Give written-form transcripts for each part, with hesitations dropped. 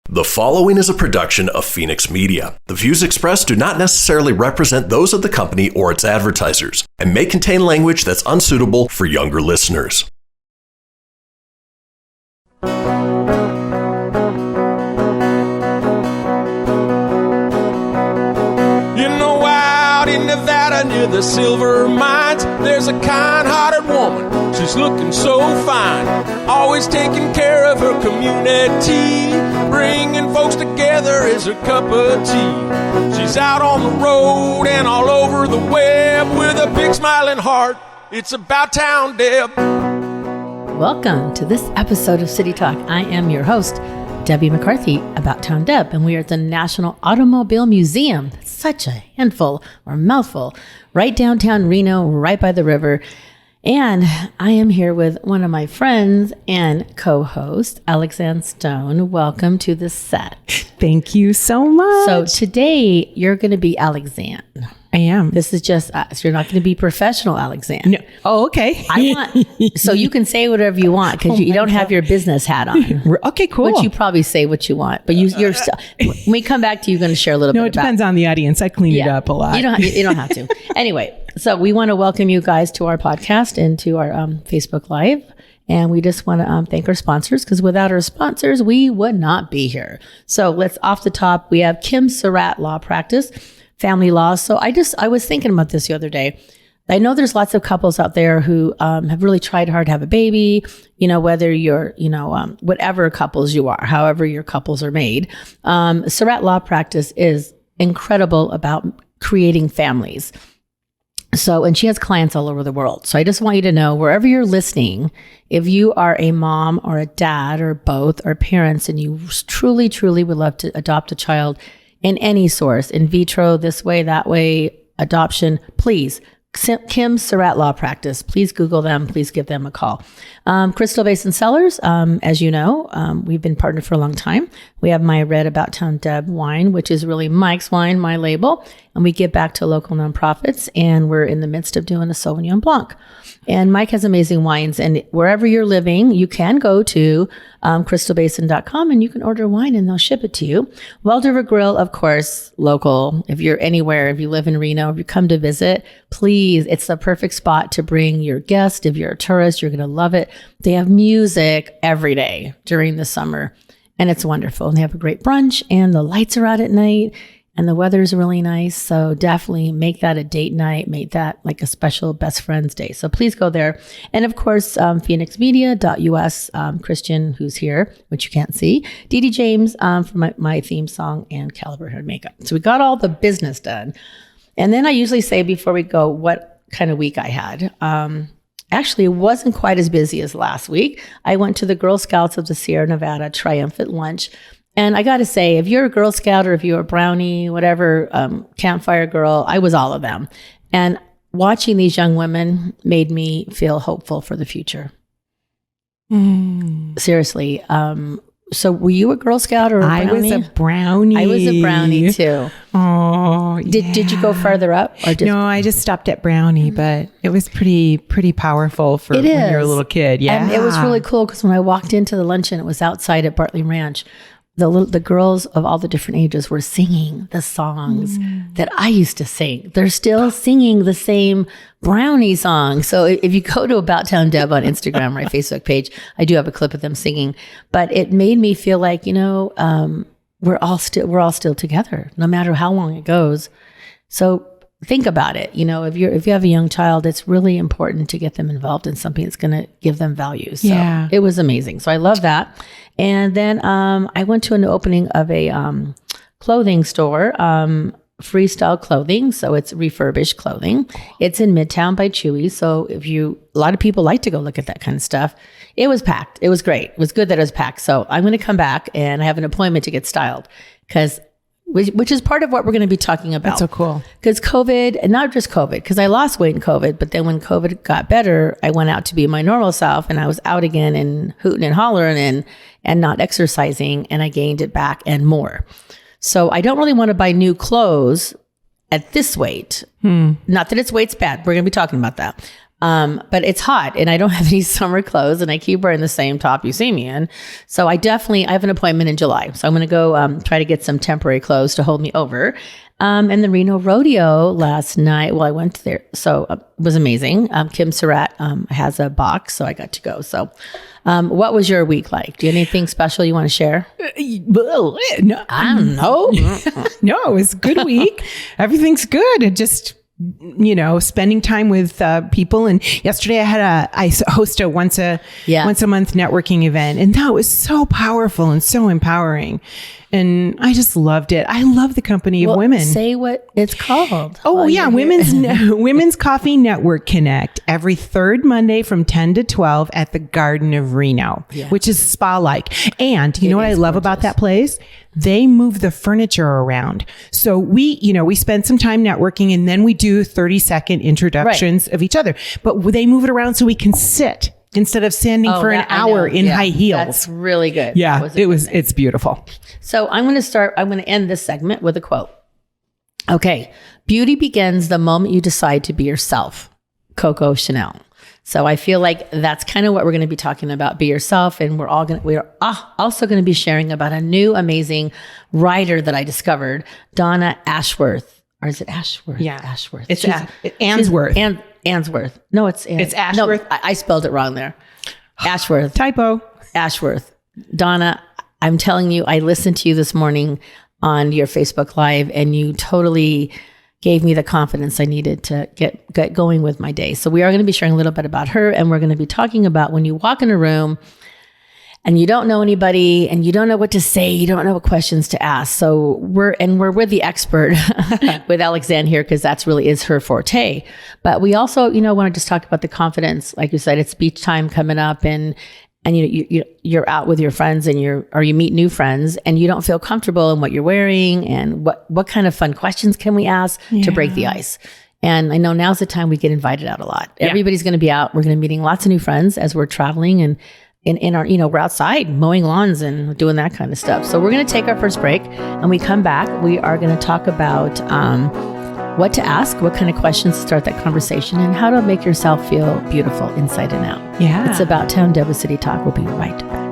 The following is a production of Fenix Media. The views expressed do not necessarily represent those of the company or its advertisers and may contain language that's unsuitable for younger listeners. You know, out in Nevada near the silver mines, there's a kind-hearted woman. She's looking so fine, always taking care of her community. Bringing folks together is her cup of tea. She's out on the road and all over the web with a big smiling heart. It's About Town Deb. Welcome to this episode of City Talk. I am your host, Debbie McCarthy, About Town Deb, and we are at the National Automobile Museum. Such a handful or mouthful. Right downtown Reno, right by the river. And I am here with one of my friends and co-host, Alexanne Stone. Welcome to the set. Thank you so much. So today you're going to be Alexanne. I am. This is just us. You're not going to be professional Alexanne. No. Oh, okay. So you can say whatever you want because you don't have your business hat on. Okay, cool. But you probably say what you want. But you're still, when we come back to you, you're going to share a little bit No, it depends on the audience. I clean it up a lot. You don't have to. Anyway, so we want to welcome you guys to our podcast and to our Facebook Live. And we just want to thank our sponsors because without our sponsors, we would not be here. So let's off the top, we have Kim Surratt Law Practice, Family Law. So I was thinking about this the other day. I know there's lots of couples out there who have really tried hard to have a baby, whether you're, whatever couples you are, however your couples are made. Surratt Law Practice is incredible about creating families. So, and she has clients all over the world. So I just want you to know, wherever you're listening, if you are a mom or a dad or both or parents, and you truly, truly would love to adopt a child in any source, in vitro, this way, that way, adoption, please, Kim Surratt Law Practice. Please Google them. Please give them a call. Crystal Basin Cellars, as you know, we've been partnered for a long time. We have my Red About Town Deb wine, which is really Mike's wine, my label. And we give back to local nonprofits. And we're in the midst of doing a Sauvignon Blanc. And Mike has amazing wines. And wherever you're living, you can go to crystalbasin.com and you can order wine and they'll ship it to you. Grille, of course, local. If you're anywhere, if you live in Reno, if you come to visit, please, it's the perfect spot to bring your guest. If you're a tourist, you're going to love it. They have music every day during the summer and it's wonderful. And they have a great brunch and the lights are out at night. And the weather's really nice. So definitely make that a date night. Make that like a special best friends day. So please go there. And of course, phoenixmedia.us, Christian, who's here, which you can't see, Dee Dee James for my theme song and Caliber Hair and Makeup. So we got all the business done. And then I usually say before we go, what kind of week I had. Actually, it wasn't quite as busy as last week. I went to the Girl Scouts of the Sierra Nevada Triumphant Lunch. And I got to say, if you're a Girl Scout or if you're a brownie, whatever, campfire girl, I was all of them. And watching these young women made me feel hopeful for the future. Seriously. So were you a Girl Scout or a brownie? I was a brownie. I was a brownie too. Oh, yeah. Did you go farther up? Or No, I just stopped at brownie, but it was pretty powerful for when you're a little kid. Yeah. And it was really cool because when I walked into the luncheon, it was outside at Bartley Ranch. The girls of all the different ages were singing the songs that I used to sing. They're still singing the same brownie song. So if you go to About Town Deb on Instagram, my Facebook page, I do have a clip of them singing. But it made me feel like, we're all still together, no matter how long it goes. So think about it. If you have a young child, it's really important to get them involved in something that's going to give them value. So It was amazing. So I love that. And then I went to an opening of a clothing store, Freestyle Clothing. So it's refurbished clothing. It's in Midtown by Chewy. So a lot of people like to go look at that kind of stuff. It was packed. It was great. It was good that it was packed. So I'm going to come back and I have an appointment to get styled which is part of what we're going to be talking about. That's so cool. Because COVID, and not just COVID, because I lost weight in COVID, but then when COVID got better, I went out to be my normal self and I was out again and hooting and hollering and not exercising, and I gained it back and more. So I don't really want to buy new clothes at this weight. Not that its weight's bad. We're going to be talking about that. But it's hot and I don't have any summer clothes and I keep wearing the same top you see me in. So I have an appointment in July. So I'm going to go try to get some temporary clothes to hold me over. And the Reno Rodeo last night, I went there. So it was amazing. Kim Surratt has a box, so I got to go. So what was your week like? Do you have anything special you want to share? No, I don't know. No, it was a good week. Everything's good. It just, spending time with people. And yesterday I host a once a month networking event, and that was so powerful and so empowering. And I just loved it. I love the company of women. Say what it's called. Women's Coffee Network Connect every third Monday from 10 to 12 at the Garden of Reno, which is spa-like. And you know what I love about that place? They move the furniture around. So we spend some time networking and then we do 30-second introductions of each other. But they move it around so we can sit instead of standing for an hour in high heels. That's really good. Yeah, it's beautiful. So I'm going to end this segment with a quote. Okay. Beauty begins the moment you decide to be yourself. Coco Chanel. So I feel like that's kind of what we're going to be talking about. Be yourself. And we're also going to be sharing about a new amazing writer that I discovered, Donna Ashworth. Or is it Ashworth? Yeah. Ashworth. It's Answorth. Answorth. No, it's Ashworth. No, I spelled it wrong there. Ashworth. Typo. Ashworth. Donna, I'm telling you, I listened to you this morning on your Facebook Live and you totally gave me the confidence I needed to get going with my day. So we are going to be sharing a little bit about her, and we're going to be talking about when you walk in a room and you don't know anybody and you don't know what to say, you don't know what questions to ask. So we're with the expert with Alexanne here, because that's really is her forte. But we also, want to just talk about the confidence. Like you said, it's beach time coming up, and you're out with your friends and you meet new friends and you don't feel comfortable in what you're wearing, and what kind of fun questions can we ask to break the ice. And I know now's the time we get invited out a lot. Everybody's going to be out. We're going to be meeting lots of new friends as we're traveling, and in our, we're outside mowing lawns and doing that kind of stuff. So we're going to take our first break, and we come back. We are going to talk about what to ask, what kind of questions to start that conversation, and how to make yourself feel beautiful inside and out. Yeah. It's About Town Deborah City Talk. We'll be right back.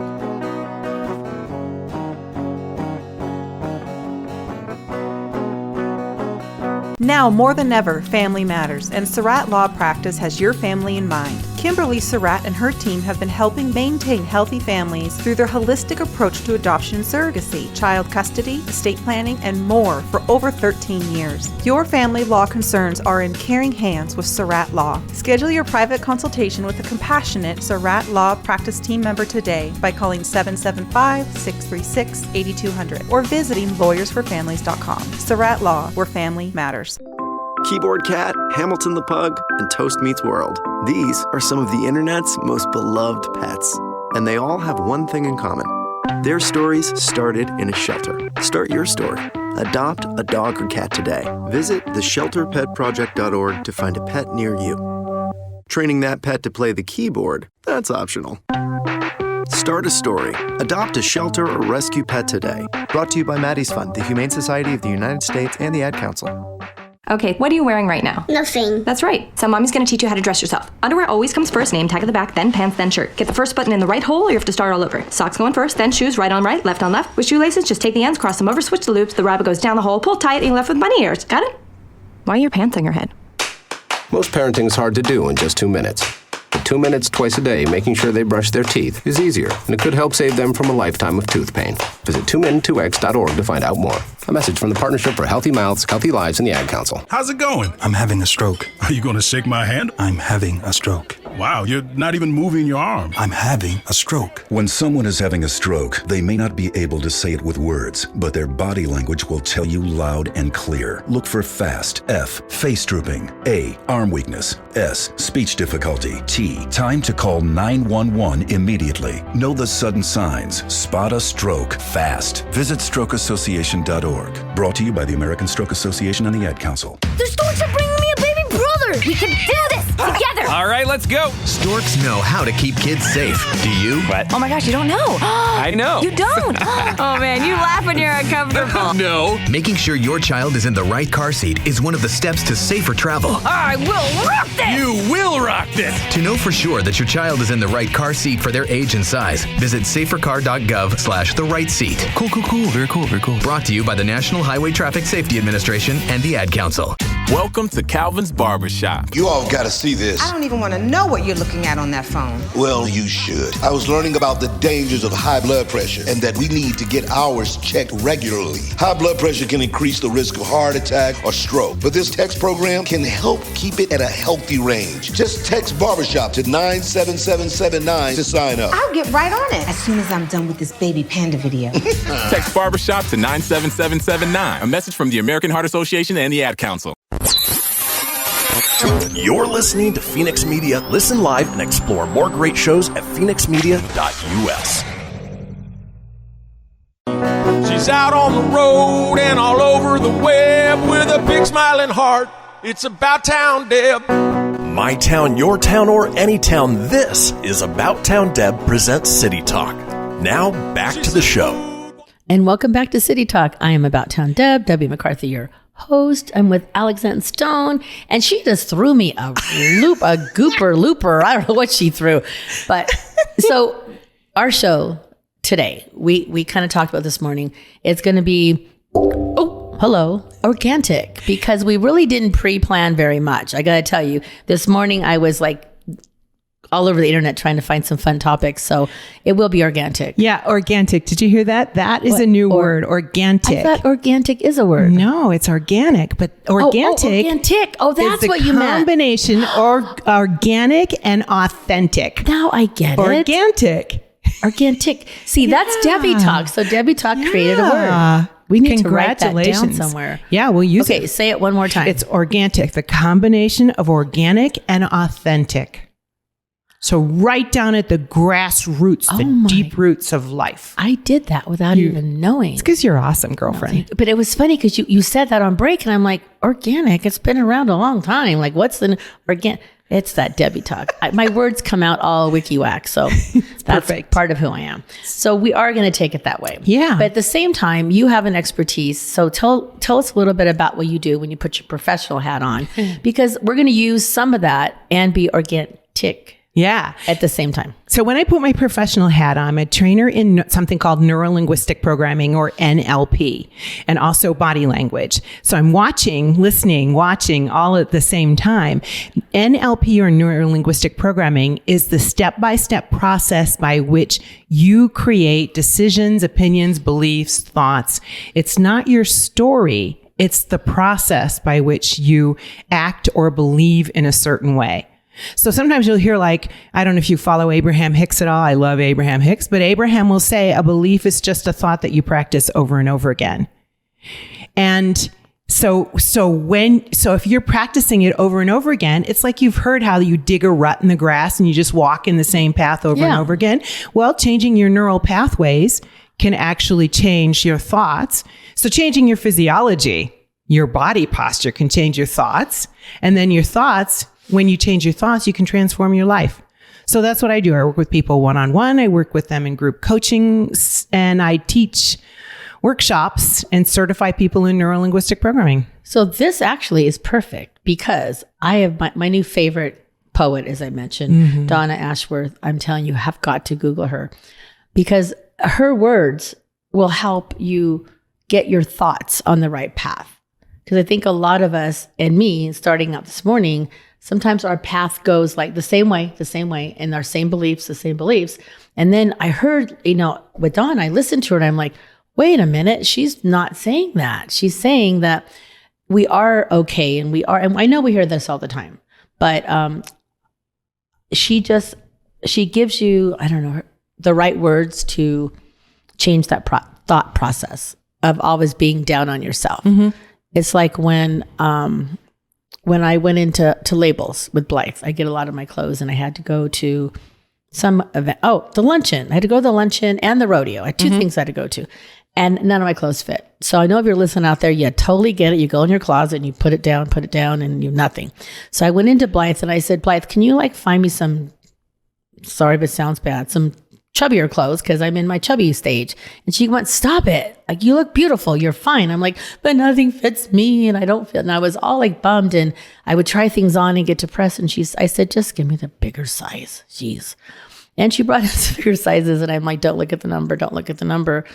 Now more than ever, family matters, and Surratt Law Practice has your family in mind. Kimberly Surratt and her team have been helping maintain healthy families through their holistic approach to adoption and surrogacy, child custody, estate planning, and more for over 13 years. Your family law concerns are in caring hands with Surratt Law. Schedule your private consultation with a compassionate Surratt Law Practice team member today by calling 775-636-8200 or visiting lawyersforfamilies.com. Surratt Law, where family matters. Keyboard Cat, Hamilton the Pug, and Toast Meets World. These are some of the internet's most beloved pets. And they all have one thing in common. Their stories started in a shelter. Start your story. Adopt a dog or cat today. Visit theshelterpetproject.org to find a pet near you. Training that pet to play the keyboard, that's optional. Start a story. Adopt a shelter or rescue pet today. Brought to you by Maddie's Fund, the Humane Society of the United States, and the Ad Council. Okay, what are you wearing right now? Nothing. That's right. So mommy's gonna teach you how to dress yourself. Underwear always comes first, name tag at the back, then pants, then shirt. Get the first button in the right hole or you have to start all over. Socks going first, then shoes right on right, left on left. With shoelaces, just take the ends, cross them over, switch the loops, the rabbit goes down the hole, pull tight, and you're left with bunny ears. Got it? Why are your pants on your head? Most parenting is hard to do in just 2 minutes. But 2 minutes twice a day making sure they brush their teeth is easier, and it could help save them from a lifetime of tooth pain. Visit 2min2x.org to find out more. A message from the Partnership for Healthy Mouths, Healthy Lives, and the Ad Council. How's it going? I'm having a stroke. Are you going to shake my hand? I'm having a stroke. Wow, you're not even moving your arm. I'm having a stroke. When someone is having a stroke, they may not be able to say it with words, but their body language will tell you loud and clear. Look for FAST. F, face drooping. A, arm weakness. S, speech difficulty. T, time to call 911 immediately. Know the sudden signs. Spot a stroke fast. Visit strokeassociation.org. Brought to you by the American Stroke Association and the Ad Council. The stores are bringing me a baby brother. We can do this together. All right, let's go. Storks know how to keep kids safe. Do you? What? Oh my gosh, you don't know. I know. You don't. Oh man, you laugh when you're uncomfortable. No. Making sure your child is in the right car seat is one of the steps to safer travel. I will rock this. You will rock this. To know for sure that your child is in the right car seat for their age and size, visit safercar.gov/the-right-seat. Cool. Very cool. Brought to you by the National Highway Traffic Safety Administration and the Ad Council. Welcome to Calvin's Barbershop. You all gotta see this. I don't even want to know what you're looking at on that phone. Well, you should. I was learning about the dangers of high blood pressure and that we need to get ours checked regularly. High blood pressure can increase the risk of heart attack or stroke, but this text program can help keep it at a healthy range. Just text Barbershop to 97779 to sign up. I'll get right on it as soon as I'm done with this baby panda video. Text Barbershop to 97779. A message from the American Heart Association and the Ad Council. You're listening to Fenix Media. Listen live and explore more great shows at fenixmedia.us. She's out on the road and all over the web with a big smiling heart. It's About Town Deb. My town, your town, or any town, this is About Town Deb presents City Talk. Now, back to the show. And welcome back to City Talk. I am About Town Deb, Debbie McCarthy, your host. I'm with Alexanne Stone, and she just threw me a looper. I don't know what she threw. But so our show today, we kind of talked about this morning. It's going to be, Organtic, because we really didn't pre-plan very much. I got to tell you, this morning I was like all over the internet trying to find some fun topics. So it will be Organtic. Yeah, Organtic. Did you hear that? That is a new word, Organtic. I thought Organtic is a word. No, it's organic, but Organtic. Organtic. Oh, that's what you meant. Combination organic and authentic. Now I get it. Organic. See, that's Debbie Talk. So Debbie Talk created a word. We need to write that down somewhere. Yeah, we'll use it. Okay, say it one more time. It's Organtic, the combination of organic and authentic. So right down at the grassroots, the deep roots of life. I did that without even knowing. It's because you're awesome, girlfriend. But it was funny because you said that on break, and I'm like, organic, it's been around a long time. Like, what's the organic? It's that Debbie Talk. My words come out all wiki-whack, so that's perfect. Part of who I am. So we are going to take it that way. Yeah. But at the same time, you have an expertise. So tell us a little bit about what you do when you put your professional hat on, because we're going to use some of that and be organic. Yeah. At the same time. So when I put my professional hat on, I'm a trainer in something called neuro-linguistic programming, or NLP, and also body language. So I'm listening all at the same time. NLP, or neuro-linguistic programming, is the step-by-step process by which you create decisions, opinions, beliefs, thoughts. It's not your story. It's the process by which you act or believe in a certain way. So sometimes you'll hear, like, I don't know if you follow Abraham Hicks at all. I love Abraham Hicks, but Abraham will say a belief is just a thought that you practice over and over again. And so if you're practicing it over and over again, it's like you've heard how you dig a rut in the grass and you just walk in the same path over and over again. Well, changing your neural pathways can actually change your thoughts. So changing your physiology, your body posture, can change your thoughts. And then your thoughts, when you change your thoughts, you can transform your life. So that's what I do. I work with people one-on-one. I work with them in group coaching, and I teach workshops and certify people in neuro-linguistic programming. So this actually is perfect, because I have my new favorite poet, as I mentioned, Donna Ashworth. I'm telling you, have got to Google her, because her words will help you get your thoughts on the right path. Because I think a lot of us, and me starting out this morning, sometimes our path goes like the same way, and our same beliefs. And then I heard, with Dawn, I listened to her and I'm like, wait a minute, she's not saying that. She's saying that we are okay, and I know we hear this all the time, but she gives you, I don't know, the right words to change that thought process of always being down on yourself. It's like when I went into labels with Blythe, I get a lot of my clothes, and I had to go to some event. Oh, the luncheon. I had to go to the luncheon and the rodeo. I had two things I had to go to. and none of my clothes fit. So I know if you're listening out there, you totally get it. You go in your closet and you put it down, and you nothing. So I went into Blythe and I said, Blythe, can you like find me some, sorry if it sounds bad, some chubbier clothes because I'm in my chubby stage. And she went, stop it. Like, you look beautiful. You're fine. I'm like, but nothing fits me and I don't fit. And I was all like bummed, and I would try things on and get depressed. And I said, just give me the bigger size. Jeez. And she brought us bigger sizes, and I'm like, don't look at the number. Don't look at the number.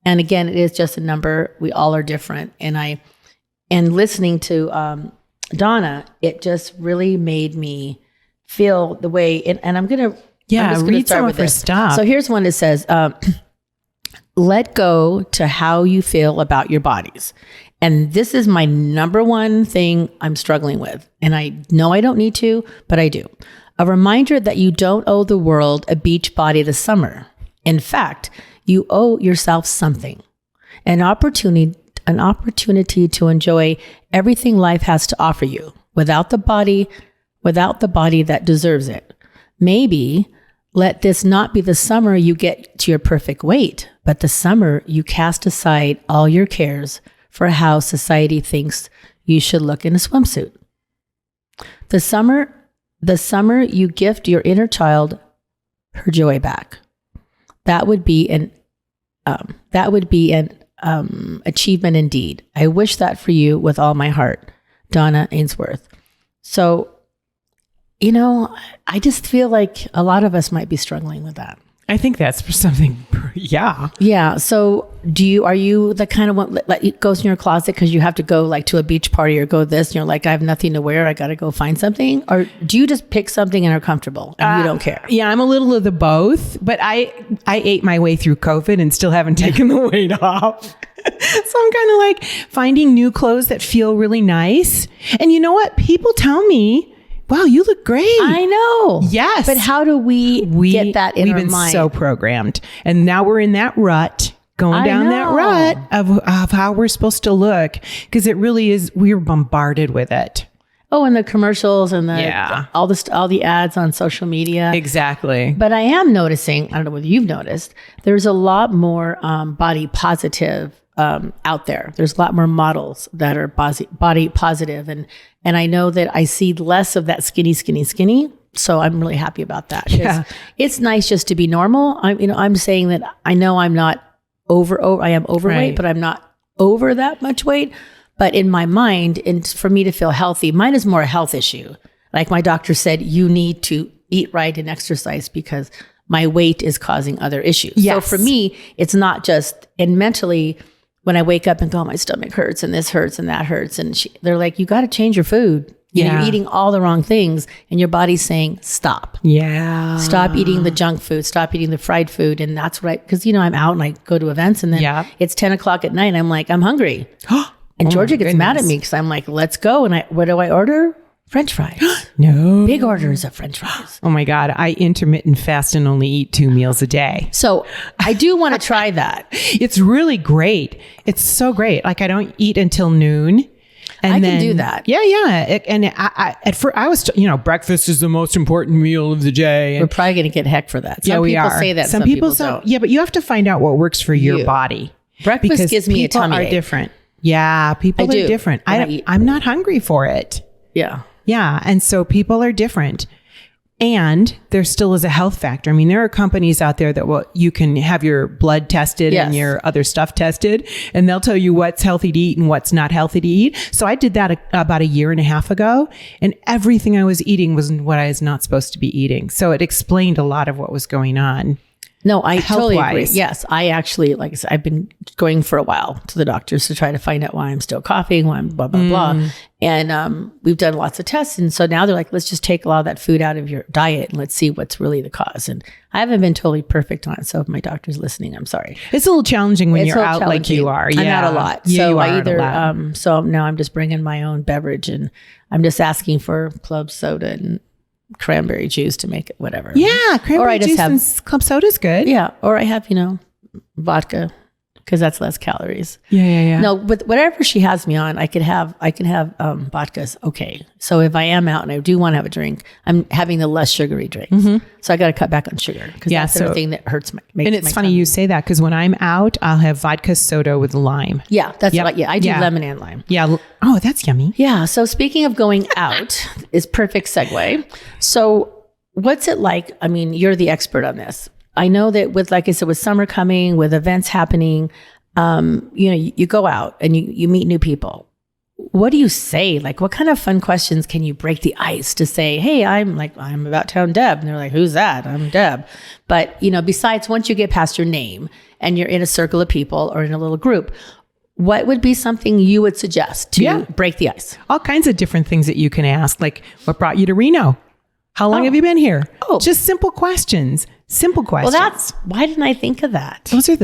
And again, it is just a number. We all are different. And listening to Donna, it just really made me feel the way, and I'm going to, read some of her stuff. So here's one that says, let go to how you feel about your bodies. And this is my number one thing I'm struggling with. And I know I don't need to, but I do. A reminder that you don't owe the world a beach body this summer. In fact, you owe yourself something, an opportunity to enjoy everything life has to offer you without the body that deserves it. Maybe let this not be the summer you get to your perfect weight, but the summer you cast aside all your cares for how society thinks you should look in a swimsuit. The summer you gift your inner child her joy back. That would be an achievement indeed. I wish that for you with all my heart. Donna Ashworth. So, I just feel like a lot of us might be struggling with that. I think that's something, yeah. Yeah. So are you the kind of one that goes in your closet because you have to go like to a beach party or go this and you're like, I have nothing to wear. I got to go find something. Or do you just pick something and are comfortable and you don't care? Yeah, I'm a little of the both, but I ate my way through COVID and still haven't taken the weight off. So I'm kind of like finding new clothes that feel really nice. And you know what? People tell me, wow, you look great. I know. Yes. But how do we get that in our mind? We've been so programmed. And now we're in that rut, going down that rut of how we're supposed to look. Because it really is, we're bombarded with it. Oh, and the commercials and all the ads on social media. Exactly. But I am noticing, I don't know whether you've noticed, there's a lot more body positive out there. There's a lot more models that are body positive. And I know that I see less of that skinny. So I'm really happy about that. Yeah. It's nice just to be normal. I'm saying that I know I'm not I am overweight, right, but I'm not over that much weight. But in my mind, and for me to feel healthy, mine is more a health issue. Like my doctor said, you need to eat right and exercise because my weight is causing other issues. Yes. So for me, it's not just, and mentally, when I wake up and go, my stomach hurts and this hurts and that hurts. And they're like, you got to change your food. You're eating all the wrong things and your body's saying, stop. Yeah. Stop eating the junk food. Stop eating the fried food. And that's what because I'm out and I go to events and then it's 10 o'clock at night. And I'm like, I'm hungry. And Georgia gets mad at me because I'm like, let's go. And what do I order? French fries. No. Big orders of French fries. Oh my God. I intermittent fast and only eat 2 meals a day. So I do want to try that. It's really great. It's so great. Like I don't eat until noon. And I can do that. Yeah. I was, breakfast is the most important meal of the day. We're probably going to get heck for that. Some people say that. Some people don't. Yeah, but you have to find out what works for your body. Breakfast gives me a tummy ache. People are different. Yeah, people are different. I'm not hungry for it. Yeah. Yeah. And so people are different. And there still is a health factor. I mean, there are companies out there that you can have your blood tested and your other stuff tested, and they'll tell you what's healthy to eat and what's not healthy to eat. So I did that about a year and a half ago, and everything I was eating was what I was not supposed to be eating. So it explained a lot of what was going on. No, I totally agree. Yes, I actually, like I said, I've been going for a while to the doctors to try to find out why I'm still coughing, why I'm blah, blah, blah. And we've done lots of tests. And so now they're like, let's just take a lot of that food out of your diet and let's see what's really the cause. And I haven't been totally perfect on it. So if my doctor's listening, I'm sorry. It's a little challenging when you're out like you are. I'm out a lot. Yeah, so I either, so now I'm just bringing my own beverage and I'm just asking for club soda and cranberry juice to make it whatever. Yeah, cranberry juice and club soda is good. Yeah, or I have vodka because that's less calories. Yeah. No, but whatever she has me on, I can have vodkas. Okay. So if I am out and I do want to have a drink, I'm having the less sugary drinks. So I got to cut back on sugar because that's the thing that hurts and it's funny you say that because when I'm out, I'll have vodka soda with lime. Yeah, that's right. Yeah, I do lemon and lime. Yeah. Oh, that's yummy. Yeah. So speaking of going out is perfect segue. So what's it like? I mean, you're the expert on this. I know that with, like I said, with summer coming, with events happening, you go out and you meet new people. What do you say? Like, what kind of fun questions can you break the ice to say, hey, I'm about town Deb. And they're like, who's that? I'm Deb. But, besides, once you get past your name and you're in a circle of people or in a little group, what would be something you would suggest to break the ice? All kinds of different things that you can ask. Like, what brought you to Reno? How long have you been here? Oh, just simple questions. Simple questions. Well, why didn't I think of that? Those are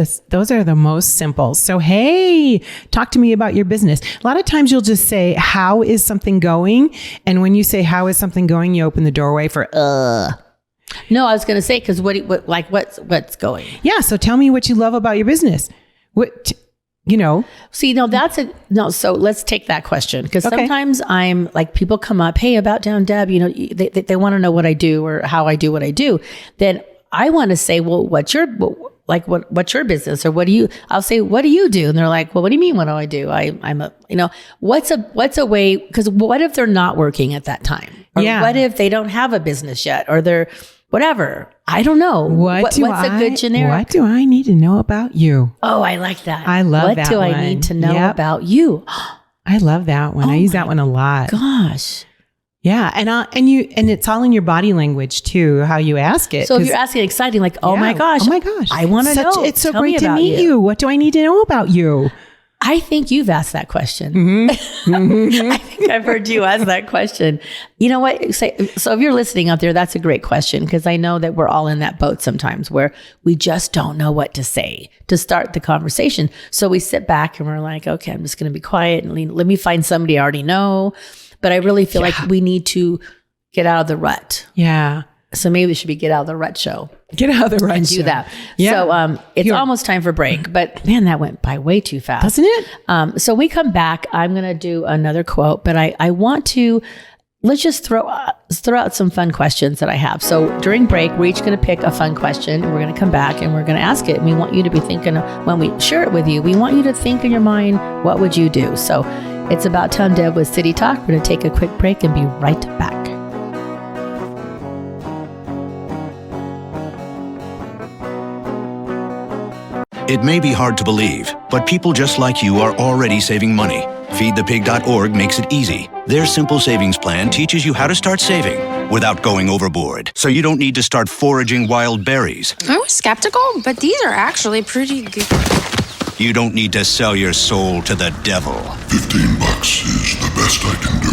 the most simple. So, hey, talk to me about your business. A lot of times you'll just say, how is something going? And when you say, how is something going? You open the doorway for, No, I was going to say, because what's going? Yeah. So tell me what you love about your business. So let's take that question. Because sometimes I'm like, people come up, hey, about Down Deb, they want to know what I do or how I do what I do. Then I want to say, well, what's your business, or I'll say, what do you do? And they're like, well, what do you mean? What do I do? What's a way, because what if they're not working at that time? Or what if they don't have a business yet, or they're whatever? I don't know. What's a good generic? What do I need to know about you? Oh, I like that. I love that one. What do I need to know about you? I love that one. I use that one a lot. Gosh. Yeah. And it's all in your body language too, how you ask it. So if you're asking exciting, like, oh my gosh, I want to know. It's so great to meet you. What do I need to know about you? I think you've asked that question. I think I've heard you ask that question. You know what? So if you're listening out there, that's a great question, because I know that we're all in that boat sometimes where we just don't know what to say to start the conversation. So we sit back and we're like, okay, I'm just going to be quiet and let me find somebody I already know. But I really feel like we need to get out of the rut. Yeah. So maybe it should be Get Out of the Rut show. Get out of the rut and do that. Yeah. So it's almost time for break, but man, that went by way too fast. Doesn't it? So we come back. I'm going to do another quote, but I want to, let's just throw out some fun questions that I have. So during break, we're each going to pick a fun question and we're going to come back and we're going to ask it. And we want you to be thinking, when we share it with you, we want you to think in your mind, what would you do? So it's About Town Deb with City Talk. We're going to take a quick break and be right back. It may be hard to believe, but people just like you are already saving money. FeedThePig.org makes it easy. Their simple savings plan teaches you how to start saving without going overboard, so you don't need to start foraging wild berries. I was skeptical, but these are actually pretty good. You don't need to sell your soul to the devil. $15 is the best I can do.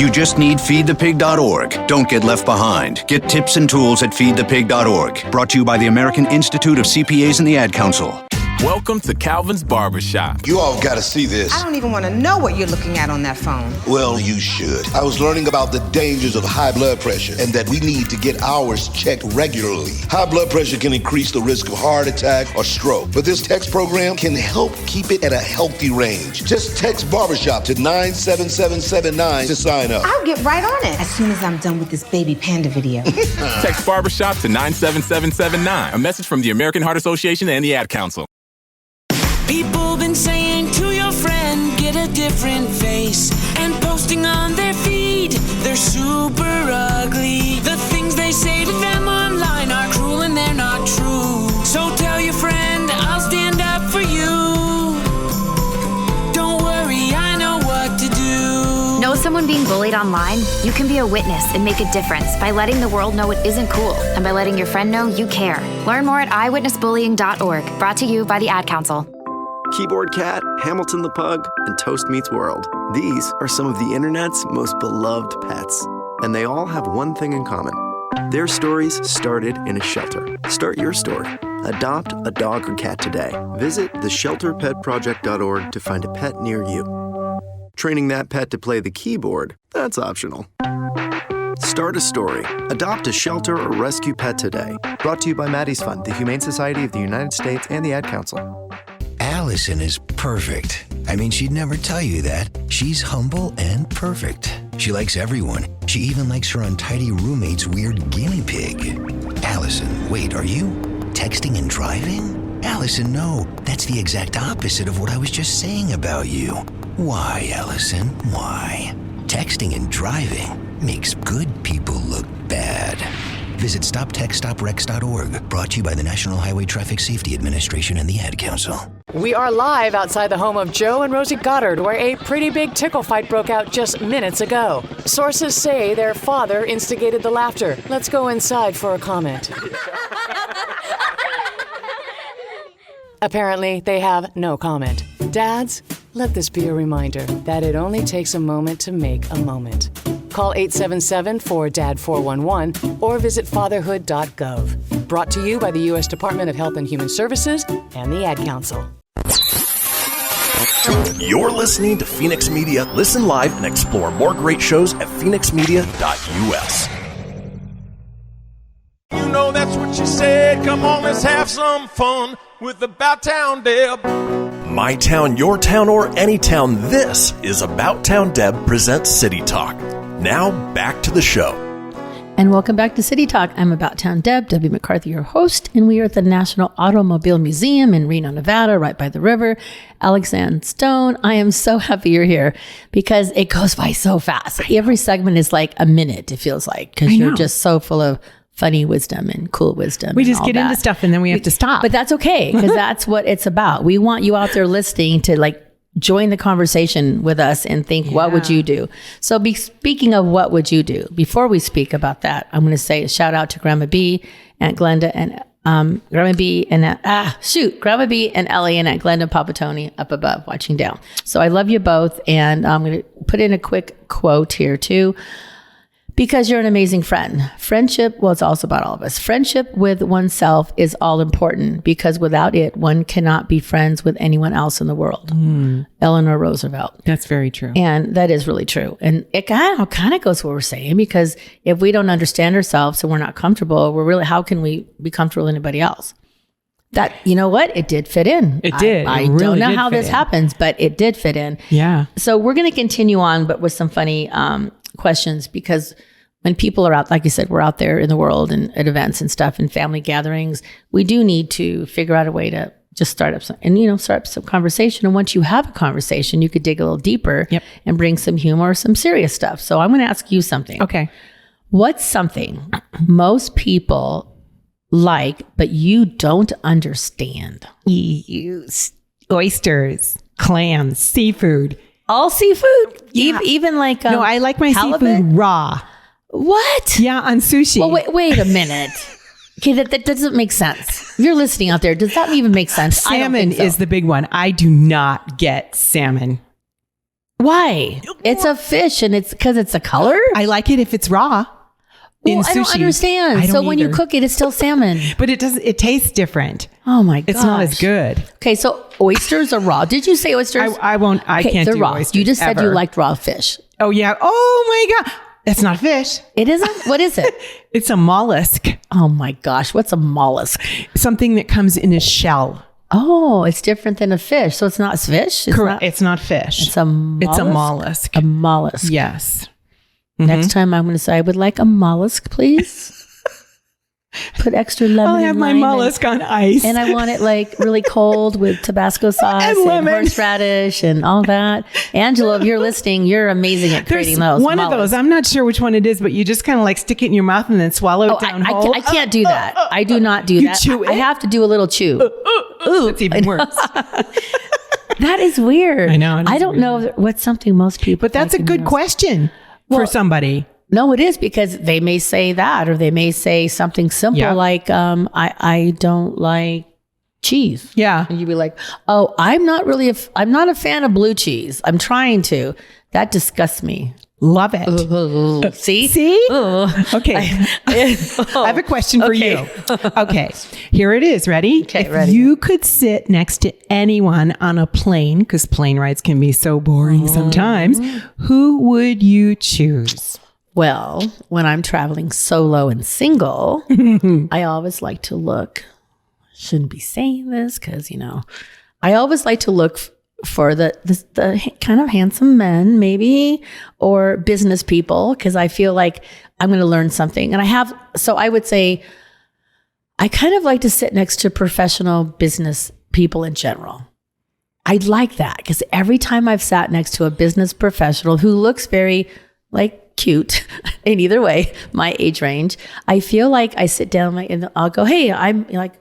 You just need FeedThePig.org. Don't get left behind. Get tips and tools at FeedThePig.org. Brought to you by the American Institute of CPAs and the Ad Council. Welcome to Calvin's Barbershop. You all got to see this. I don't even want to know what you're looking at on that phone. Well, you should. I was learning about the dangers of high blood pressure and that we need to get ours checked regularly. High blood pressure can increase the risk of heart attack or stroke, but this text program can help keep it at a healthy range. Just text Barbershop to 97779 to sign up. I'll get right on it as soon as I'm done with this baby panda video. Text Barbershop to 97779. A message from the American Heart Association and the Ad Council. People been saying to your friend, get a different face, and posting on their feed, they're super ugly. The things they say to them online are cruel and they're not true. So tell your friend, I'll stand up for you. Don't worry, I know what to do. Know someone being bullied online? You can be a witness and make a difference by letting the world know it isn't cool, and by letting your friend know you care. Learn more at eyewitnessbullying.org. Brought to you by the Ad Council. Keyboard Cat, Hamilton the Pug, and Toast Meets World. These are some of the internet's most beloved pets, and they all have one thing in common. Their stories started in a shelter. Start your story. Adopt a dog or cat today. Visit theshelterpetproject.org to find a pet near you. Training that pet to play the keyboard, that's optional. Start a story. Adopt a shelter or rescue pet today. Brought to you by Maddie's Fund, the Humane Society of the United States, and the Ad Council. Allison is perfect. I mean, she'd never tell you that. She's humble and perfect. She likes everyone. She even likes her untidy roommate's weird guinea pig. Allison, wait, are you texting and driving? Allison, no. That's the exact opposite of what I was just saying about you. Why, Allison? Why? Texting and driving makes good people look bad. Visit StopTextStopWrecks.org. Brought to you by the National Highway Traffic Safety Administration and the Ad Council. We are live outside the home of Joe and Rosie Goddard, where a pretty big tickle fight broke out just minutes ago. Sources say their father instigated the laughter. Let's go inside for a comment. Apparently, they have no comment. Dads, let this be a reminder that it only takes a moment to make a moment. Call 877-4DAD-411 or visit fatherhood.gov. Brought to you by the U.S. Department of Health and Human Services and the Ad Council. You're listening to Fenix Media. Listen live and explore more great shows at fenixmedia.us. You know that's what she said. Come on, let's have some fun with About Town Deb. My town, your town, or any town, this is About Town Deb presents City Talk. Now, back to the show. And welcome back to City Talk. I'm About Town Deb, Debbie McCarthy, your host, and we are at the National Automobile Museum in Reno, Nevada, right by the river. Alexanne Stone, I am so happy you're here because it goes by so fast. Every segment is like a minute, it feels like, because you're just so full of funny wisdom and cool wisdom. We just get into stuff and then we have to stop. But that's okay, because that's what it's about. We want you out there listening to join the conversation with us and think, what would you do? So speaking of what would you do, before we speak about that, I'm going to say a shout out to Grandma B, Aunt Glenda, and Grandma B and Grandma B and Ellie and Aunt Glenda Papatoni up above watching down. So I love you both. And I'm going to put in a quick quote here too. Because you're an amazing friend. Friendship, well, it's also about all of us. Friendship with oneself is all important because without it, one cannot be friends with anyone else in the world. Eleanor Roosevelt. That's very true. And that is really true. And it kind of goes what we're saying, because if we don't understand ourselves and we're not comfortable, how can we be comfortable with anybody else? That, you know what? It did fit in. It did. I don't know how this happens, but it did fit in. Yeah. So we're going to continue on, but with some funny questions, because when people are out, like you said, we're out there in the world and at events and stuff and family gatherings, we do need to figure out a way to just start up some conversation. And once you have a conversation, you could dig a little deeper and bring some humor or some serious stuff. So I'm going to ask you something. Okay. What's something most people like, but you don't understand? Oysters, clams, seafood. All seafood? Yeah. Even like no, I like my halibut? Seafood raw. What? Yeah, on sushi. Well, wait a minute. Okay, that doesn't make sense. If you're listening out there, does that even make sense? Salmon is the big one. I do not get salmon. Why? It's a fish, and it's because it's a color? I like it if it's raw. Well, in sushi. I don't understand. So when you cook it, it's still salmon. But it tastes different. Oh my gosh. It's not as good. Okay, so oysters are raw. Did you say oysters? I can't do raw. oysters. You just said ever. you liked raw fish. Oh yeah. Oh my God. That's not fish. It isn't? What is it? It's a mollusk. Oh my gosh. What's a mollusk? Something that comes in a shell. Oh, it's different than a fish. So it's not fish? Correct. It's not fish. It's a mollusk? It's a mollusk. A mollusk. Yes. Next time I'm going to say, I would like a mollusk, please. Put extra lemon. I'll have my mollusk on ice. And I want it like really cold with Tabasco sauce and horseradish and all that. Angela, if you're listening, you're amazing at creating those. One of those. I'm not sure which one it is, but you just kind of like stick it in your mouth and then swallow it down whole. I can't do that. I do not do that. Chew it? I have to do a little chew. Ooh, it's even worse. That is weird. I know. I don't know what's something most people. But that's a good question for somebody. No, it is, because they may say that, or they may say something simple like, I don't like cheese. Yeah. And you'd be like, oh, I'm not a fan of blue cheese. I'm trying to. That disgusts me. Love it. See? Okay. I have a question for you. Okay. Here it is. Ready? Okay, if you could sit next to anyone on a plane, because plane rides can be so boring sometimes, who would you choose? Well, when I'm traveling solo and single, I always like to look, shouldn't be saying this because, I always like to look for the kind of handsome men, maybe, or business people, because I feel like I'm going to learn something. And so I would say I kind of like to sit next to professional business people in general. I like that because every time I've sat next to a business professional who looks very like cute in either way, my age range, I feel like I sit down and I'll go, hey, I'm like,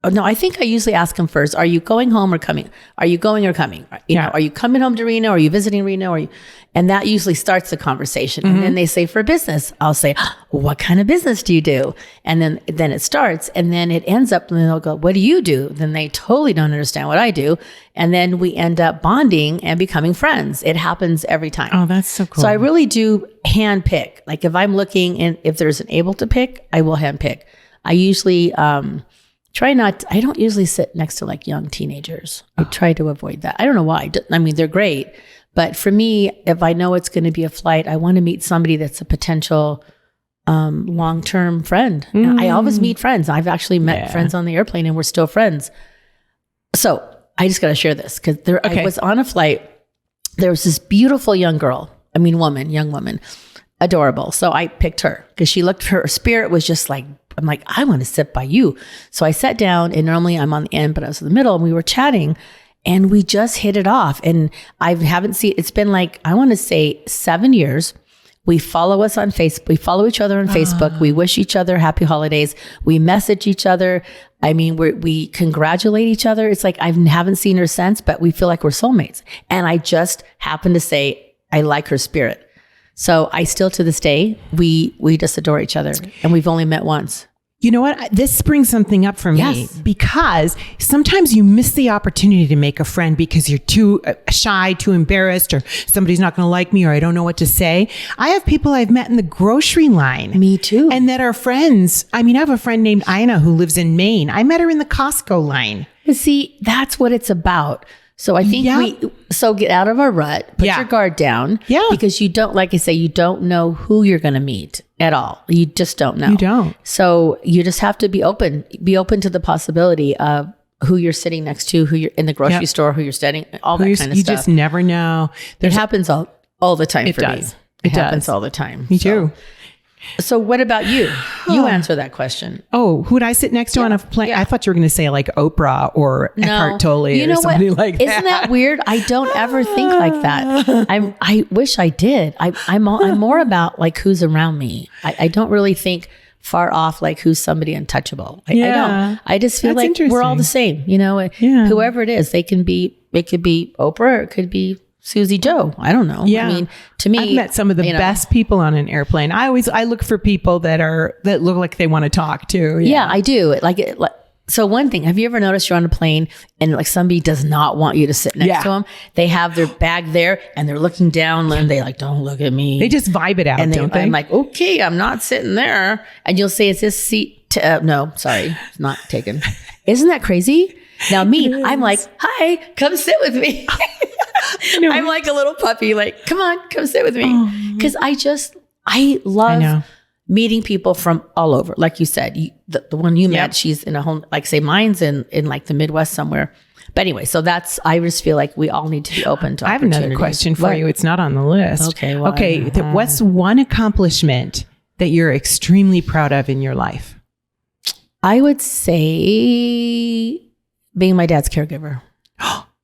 oh, no, I think I usually ask them first, are you going home or coming? Are you going or coming? You know, are you coming home to Reno? Are you visiting Reno? And that usually starts the conversation. And then they say for business, I'll say, what kind of business do you do? And then it starts, and then it ends up, and they'll go, what do you do? Then they totally don't understand what I do. And then we end up bonding and becoming friends. It happens every time. Oh, that's so cool. So I really do hand pick. Like if I'm looking and if there's an able to pick, I will hand pick. I usually, I don't usually sit next to like young teenagers. I try to avoid that. I don't know why. I mean, they're great. But for me, if I know it's going to be a flight, I want to meet somebody that's a potential long-term friend. I always meet friends. I've actually met friends on the airplane and we're still friends. So I just got to share this because I was on a flight. There was this beautiful young woman, adorable. So I picked her because her spirit was just like, I'm like, I want to sit by you. So I sat down, and normally I'm on the end, but I was in the middle, and we were chatting and we just hit it off. And I haven't seen, it's been like, I want to say 7 years. We follow us on Facebook. We follow each other on Facebook. We wish each other happy holidays. We message each other. I mean, we congratulate each other. It's like, I haven't seen her since, but we feel like we're soulmates. And I just happened to say, I like her spirit. So I still, to this day, we just adore each other, and we've only met once. You know what? This brings something up for me because sometimes you miss the opportunity to make a friend because you're too shy, too embarrassed, or somebody's not going to like me, or I don't know what to say. I have people I've met in the grocery line. Me too. And that are friends. I mean, I have a friend named Ina who lives in Maine. I met her in the Costco line. But see, that's what it's about. So I think get out of our rut, put your guard down. Yeah. Because you don't, like I say, you don't know who you're going to meet at all. You just don't know. You don't. So you just have to be open to the possibility of who you're sitting next to, who you're in the grocery store, who you're studying, all that kind of stuff. You just never know. It happens all the time for me. It happens all the time. Me too. So what about you? You answer that question. Oh, who'd I sit next to on a plane? I thought you were going to say like Oprah or Eckhart Tolle or somebody like that. Isn't that weird? I don't ever think like that. I wish I did. I'm more about like who's around me. I don't really think far off like who's somebody untouchable. I don't. I just feel like we're all the same. You know, whoever it is, it could be Oprah, or it could be Susie Joe. I don't know. Yeah. I mean, to me, I've met some of the best people on an airplane. I look for people that look like they want to talk too. Yeah, I do. So one thing, have you ever noticed you're on a plane and like somebody does not want you to sit next to them? They have their bag there and they're looking down and they like, don't look at me. They just vibe it out, don't they? I'm like, okay, I'm not sitting there. And you'll say, is this seat? No, sorry, it's not taken. Isn't that crazy? Now I'm like, hi, come sit with me. I'm like a little puppy, like, come on, come sit with me. Because I love meeting people from all over. Like you said, the one you met, she's in a home, like say mine's in like the Midwest somewhere. But anyway, so I just feel like we all need to be open to I have another question for you. It's not on the list. Okay. What's one accomplishment that you're extremely proud of in your life? I would say being my dad's caregiver.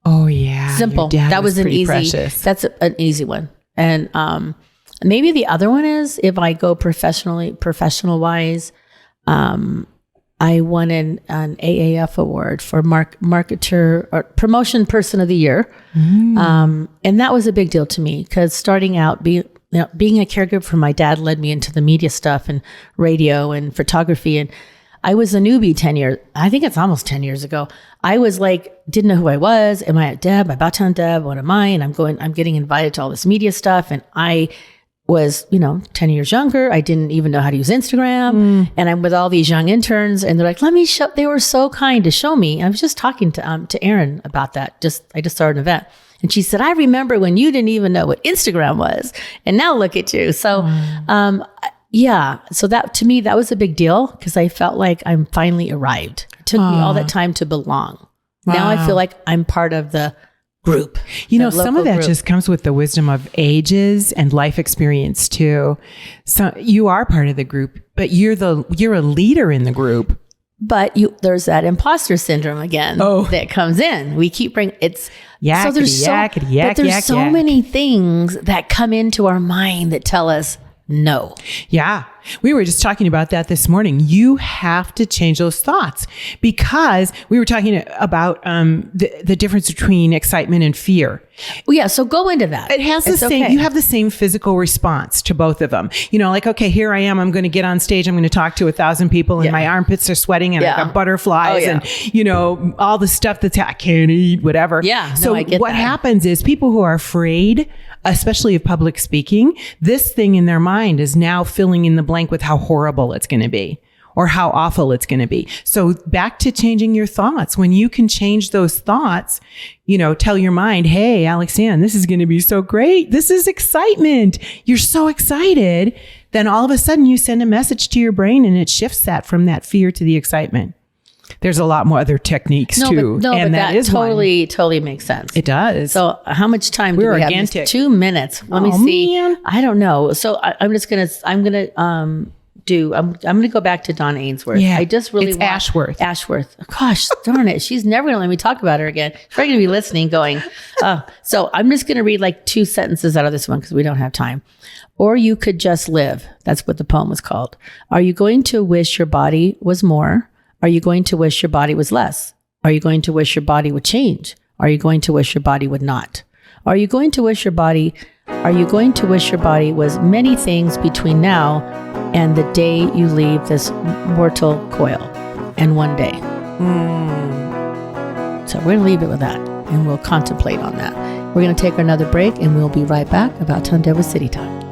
Oh yeah. Simple. That was an easy, precious. That's an easy one. And maybe the other one is if I go professional wise, I won an AAF award for marketer or promotion person of the year. And that was a big deal to me because starting out being a caregiver for my dad led me into the media stuff and radio and photography. And I was a newbie 10 years. I think it's almost 10 years ago. I was like, didn't know who I was. Am I at Deb? I bought down Deb. What am I? And I'm getting invited to all this media stuff. And I was, 10 years younger. I didn't even know how to use Instagram. And I'm with all these young interns and they're like, let me show, they were so kind to show me. I was just talking to Erin about that. I just started an event. And she said, I remember when you didn't even know what Instagram was. And now look at you. So, so that to me, that was a big deal because I felt like I'm finally arrived. It took me all that time to belong. Now I feel like I'm part of the group. Some of that just comes with the wisdom of ages and life experience too. So you are part of the group, but you're a leader in the group. But there's that imposter syndrome again that comes in. We keep bringing but there's so many things that come into our mind that tell us no. Yeah. We were just talking about that this morning. You have to change those thoughts because we were talking about the difference between excitement and fear. Well, yeah. So go into that. It has the same, you have the same physical response to both of them. Like, okay, here I am. I'm going to get on stage. I'm going to talk to 1,000 people and my armpits are sweating and I've got butterflies and, all the stuff I can't eat, whatever. Yeah. So I get what that. happens is people who are afraid, especially of public speaking, this thing in their mind is now filling in the blank with how horrible it's going to be or how awful it's going to be. So back to changing your thoughts. When you can change those thoughts, tell your mind, hey, Alexanne, this is going to be so great. This is excitement. You're so excited. Then all of a sudden you send a message to your brain and it shifts that from that fear to the excitement. There's a lot more other techniques too. But that is totally makes sense. It does. So how much time do we have? Organtic. 2 minutes. Let me see. Man. I don't know. So I'm gonna go back to Donna Ainsworth. Yeah. I just really want Ashworth. Ashworth. Gosh, darn it. She's never gonna let me talk about her again. She's probably gonna be listening going, so I'm just gonna read like 2 sentences out of this one because we don't have time. Or you could just live. That's what the poem was called. Are you going to wish your body was more? Are you going to wish your body was less? Are you going to wish your body would change? Are you going to wish your body would not? Are you going to wish your body was many things between now and the day you leave this mortal coil and one day? So we're going to leave it with that and we'll contemplate on that. We're going to take another break and we'll be right back about Tundewa City Time.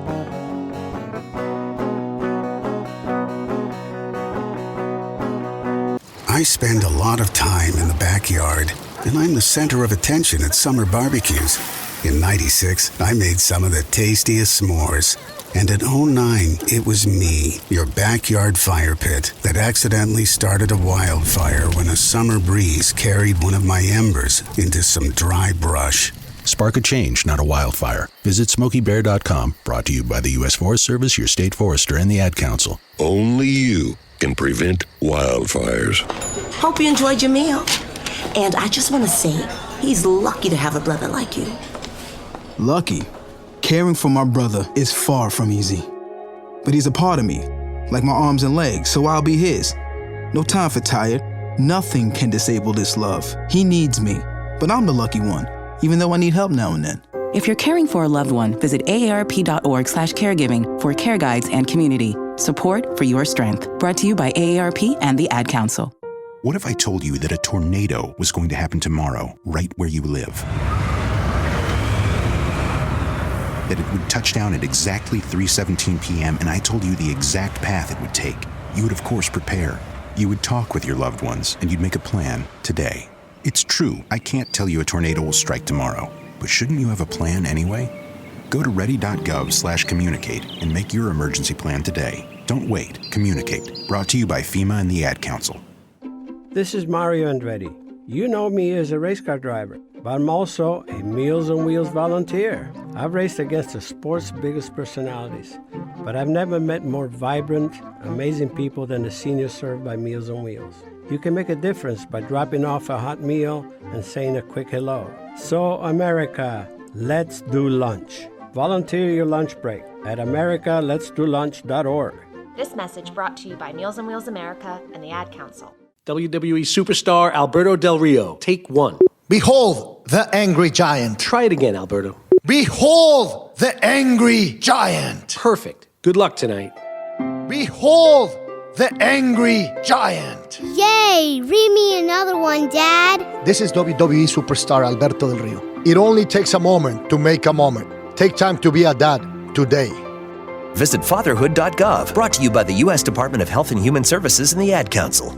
I spend a lot of time in the backyard, and I'm the center of attention at summer barbecues. In '96, I made some of the tastiest s'mores. And in '09, it was me, your backyard fire pit, that accidentally started a wildfire when a summer breeze carried one of my embers into some dry brush. Spark a change, not a wildfire. Visit SmokeyBear.com, brought to you by the U.S. Forest Service, your state forester, and the Ad Council. Only you can prevent wildfires. Hope you enjoyed your meal. And I just want to say, he's lucky to have a brother like you. Lucky? Caring for my brother is far from easy. But he's a part of me, like my arms and legs, so I'll be his. No time for tired. Nothing can disable this love. He needs me, but I'm the lucky one, even though I need help now and then. If you're caring for a loved one, visit aarp.org/caregiving for care guides and community. Support for your strength. Brought to you by AARP and the Ad Council. What if I told you that a tornado was going to happen tomorrow, right where you live? That it would touch down at exactly 3:17 p.m. and I told you the exact path it would take. You would, of course, prepare. You would talk with your loved ones and you'd make a plan today. It's true, I can't tell you a tornado will strike tomorrow, but shouldn't you have a plan anyway? Go to ready.gov/communicate and make your emergency plan today. Don't wait. Communicate. Brought to you by FEMA and the Ad Council. This is Mario Andretti. You know me as a race car driver, but I'm also a Meals on Wheels volunteer. I've raced against the sport's biggest personalities, but I've never met more vibrant, amazing people than the seniors served by Meals on Wheels. You can make a difference by dropping off a hot meal and saying a quick hello. So, America, let's do lunch. Volunteer your lunch break at americaletsdolunch.org. This message brought to you by Meals on Wheels America and the Ad Council. WWE superstar Alberto Del Rio, take 1. Behold the angry giant. Try it again, Alberto. Behold the angry giant. Perfect. Good luck tonight. Behold the angry giant. Yay! Read me another one, Dad. This is WWE superstar Alberto Del Rio. It only takes a moment to make a moment. Take time to be a dad today. Visit fatherhood.gov, brought to you by the U.S. Department of Health and Human Services and the Ad Council.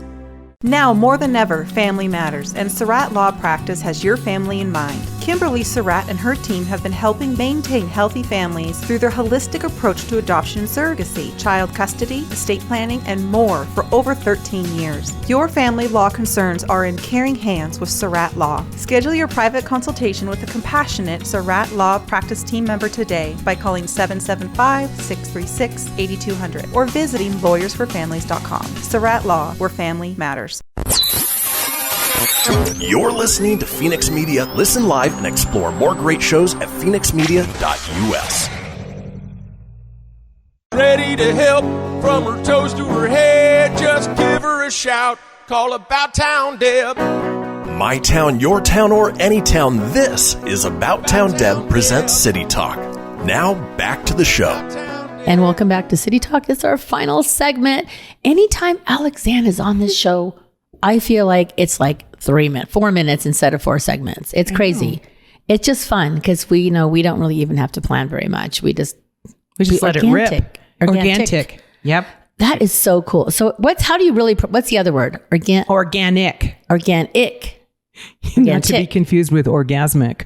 Now more than ever, family matters, and Surratt Law Practice has your family in mind. Kimberly Surratt and her team have been helping maintain healthy families through their holistic approach to adoption and surrogacy, child custody, estate planning, and more for over 13 years. Your family law concerns are in caring hands with Surratt Law. Schedule your private consultation with a compassionate Surratt Law practice team member today by calling 775-636-8200 or visiting lawyersforfamilies.com. Surratt Law, where family matters. You're listening to Fenix Media. Listen live and explore more great shows at fenixmedia.us. Ready to help from her toes to her head. Just give her a shout. Call About Town Deb. My town, your town, or any town. This is About Town Deb presents City Talk. Now back to the show. And welcome back to City Talk. It's our final segment. Anytime Alexanne is on this show, I feel like it's like 4 minutes instead of 4 segments. It's crazy. It's just fun because we don't really even have to plan very much. We just let it rip. Organtic. Yep. That is so cool. So what's the other word? Organic. Organic. Not to be confused with orgasmic.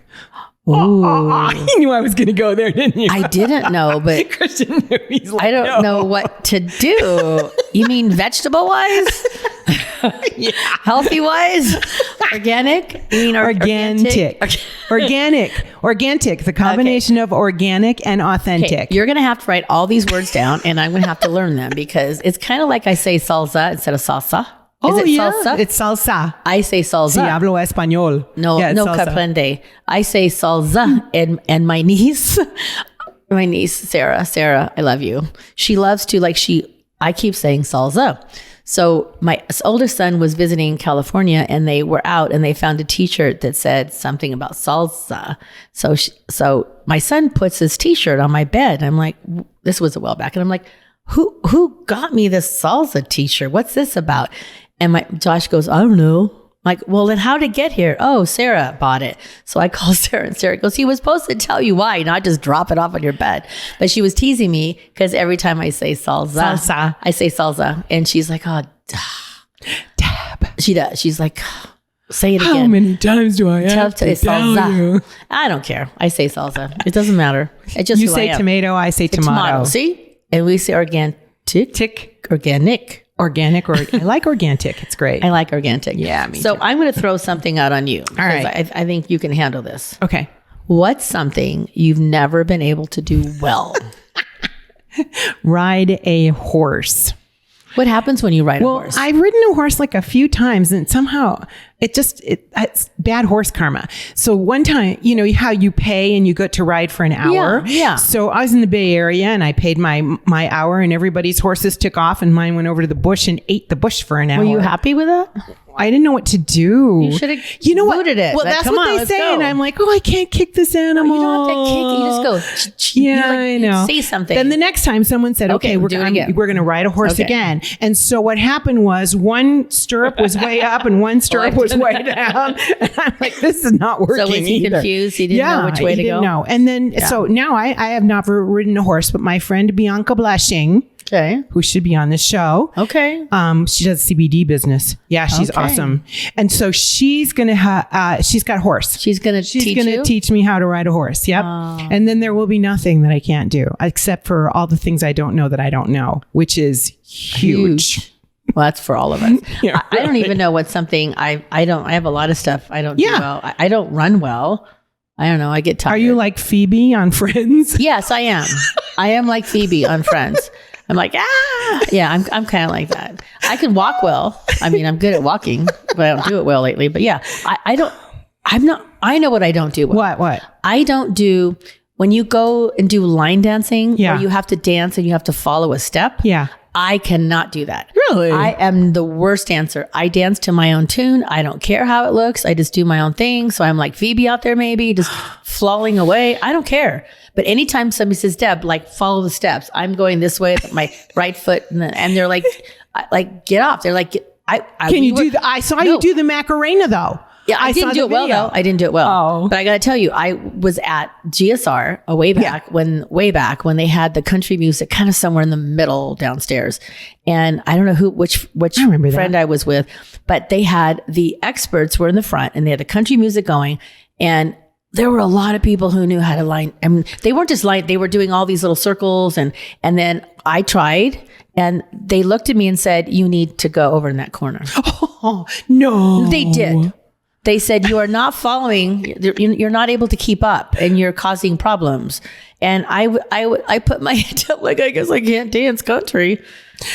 Ooh. You knew I was going to go there, didn't you? I didn't know, but Christian knew. He's like, I don't know what to do. You mean vegetable-wise? Yeah. Healthy-wise? Organic? You mean Organtic. Organic. The combination of organic and authentic. Okay. You're going to have to write all these words down, and I'm going to have to learn them because it's kind of like I say salsa instead of salsa. Salsa? It's salsa. I say salsa. Si hablo español. No comprende. I say salsa. And my niece, Sarah, I love you. She loves to I keep saying salsa. So my oldest son was visiting California and they were out and they found a t-shirt that said something about salsa. So my son puts his t-shirt on my bed. I'm like, this was a while back. And I'm like, who got me this salsa t-shirt? What's this about? And Josh goes, I don't know. I'm like, well, then how'd it get here? Oh, Sarah bought it. So I call Sarah and Sarah goes, he was supposed to tell you why, not just drop it off on your bed. But she was teasing me because every time I say salsa, I say salsa. And she's like, oh, Dab. She does. She's like, say it again. How many times do I have to tell you? I don't care. I say salsa. It doesn't matter. It's just you say tomato, I say tomato. See? And we say organic. Organic. I like Organtic. It's great. I like Organtic. Yeah, me So too. I'm going to throw something out on you. All right. I think you can handle this. Okay. What's something you've never been able to do well? Ride a horse. What happens when you ride a horse? I've ridden a horse like a few times and somehow it's bad horse karma. So one time, you know how you pay and you get to ride for an hour? Yeah. So I was in the Bay Area and I paid my hour and everybody's horses took off and mine went over to the bush and ate the bush for an hour. Were you happy with that? I didn't know what to do. You should have booted it. Well, that's what they say. And I'm like, I can't kick this animal. You don't have to kick it. You just go. Yeah, I know. Say something. Then the next time someone said, okay, we're going to ride a horse again. And so what happened was one stirrup was way up and one stirrup was way down. And I'm like, this is not working. So was he confused? He didn't know which way to go? No. And then, so now I have never ridden a horse, but my friend Bianca Blushing, who should be on this show. Okay. She does CBD business. Yeah, she's awesome. And so she's gonna she's got horse. She's gonna teach me how to ride a horse. Yep. And then there will be nothing that I can't do except for all the things I don't know that I don't know, which is huge. Well, that's for all of us. Yeah, I don't even know what's something I have a lot of stuff I don't do well. I don't run well. I don't know. I get tired. Are you like Phoebe on Friends? Yes, I am. I am like Phoebe on Friends. I'm like, yeah, I'm kind of like that. I can walk well. I mean, I'm good at walking, but I don't do it well lately. But yeah, I know what I don't do well. What? I don't do, when you go and do line dancing, Yeah. where you have to dance and you have to follow a step. Yeah. I cannot do that. Really? I am the worst dancer. I dance to my own tune. I don't care how it looks. I just do my own thing. So I'm like Phoebe out there, maybe just flawing away. I don't care. But anytime somebody says, Deb, like follow the steps, I'm going this way with my right foot. And they're like, get off. They're like, Can you do I saw you do the Macarena though. Yeah, I didn't do it well though. I didn't do it well. Oh. But I got to tell you, I was at GSR way back when they had the country music kind of somewhere in the middle downstairs. And I don't know which friend I was with, but they had the experts were in the front and they had the country music going. And there were a lot of people who knew how to line. I mean, they weren't just line, they were doing all these little circles. And then I tried and they looked at me and said, you need to go over in that corner. Oh, no. They did. They said, you are not following, you're not able to keep up and you're causing problems. And I put my hand up like, I guess I can't dance country.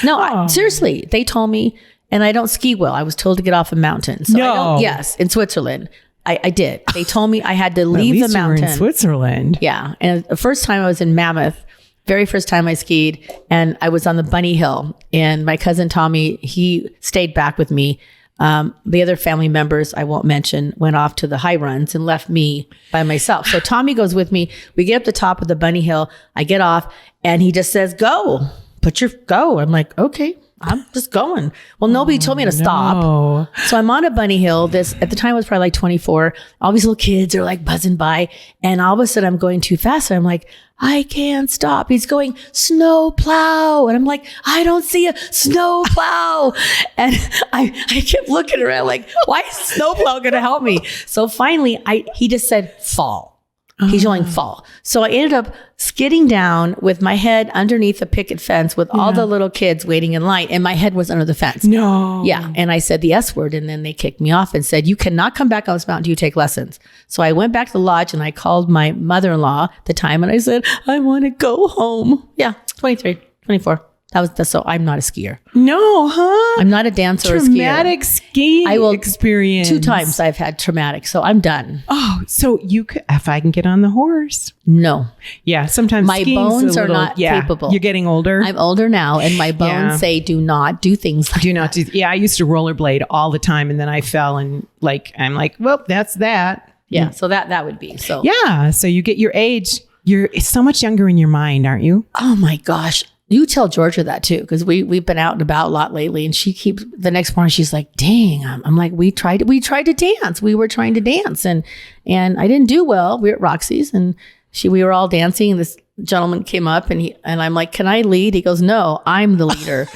No, seriously, they told me, and I don't ski well. I was told to get off a mountain. So yes, in Switzerland. I did. They told me I had to leave the mountain. You were in Switzerland. Yeah. And the first time I was in Mammoth, very first time I skied, and I was on the Bunny Hill. And my cousin Tommy, he stayed back with me. The other family members, I won't mention, went off to the high runs and left me by myself. So Tommy goes with me. We get up the top of the Bunny Hill. I get off and he just says, go. Go. I'm like, okay, I'm just going. Well, nobody told me to stop. So I'm on a Bunny Hill. This at the time was probably like 24. All these little kids are like buzzing by. And all of a sudden I'm going too fast. And I'm like, I can't stop. He's going, snow plow. And I'm like, I don't see a snow plow. And I kept looking around like, why is snow plow going to help me? So finally he just said, fall. He's yelling fall. So I ended up skidding down with my head underneath a picket fence with all the little kids waiting in line. And my head was under the fence. No. Yeah. And I said the S word. And then they kicked me off and said, you cannot come back on this mountain until you take lessons. So I went back to the lodge and I called my mother-in-law at the time. And I said, I want to go home. Yeah. 23, 24. So I'm not a skier. No, huh? I'm not a dancer or skier. Traumatic ski experience. 2 times I've had traumatic, so I'm done. Oh, so you could, if I can get on the horse. No. Yeah, sometimes my bones are not capable. You're getting older. I'm older now, and my bones say do not do things like do not do. Yeah, I used to rollerblade all the time, and then I fell and I'm like, well, that's that. Yeah, so that would be so. Yeah, so you get your age. You're so much younger in your mind, aren't you? Oh my gosh. You tell Georgia that too, because we've been out and about a lot lately, and she keeps the next morning she's like, "Dang!" I'm like, "We tried to dance. We were trying to dance, and I didn't do well. We were at Roxy's, and we were all dancing. And this gentleman came up, and I'm like, "Can I lead?" He goes, "No, I'm the leader."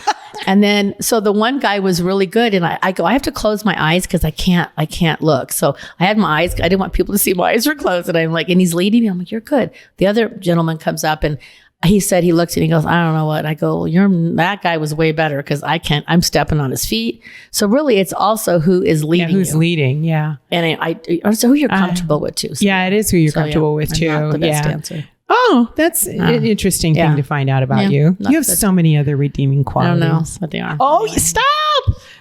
And then so the one guy was really good, and I go, I have to close my eyes because I can't look. So I had my eyes. I didn't want people to see my eyes were closed, and I'm like, and he's leading me. I'm like, "You're good." The other gentleman comes up and. He said, he looks at me and he goes, I don't know what. I go, well, that guy was way better because I'm stepping on his feet. So really it's also who is leading. Who's leading. Yeah. And so who you're comfortable with too. So. Yeah, it is who you're comfortable with too. I'm not the best dancer. Oh, that's an interesting thing to find out about you. You have so many other redeeming qualities. I don't know what they are. Oh, stop.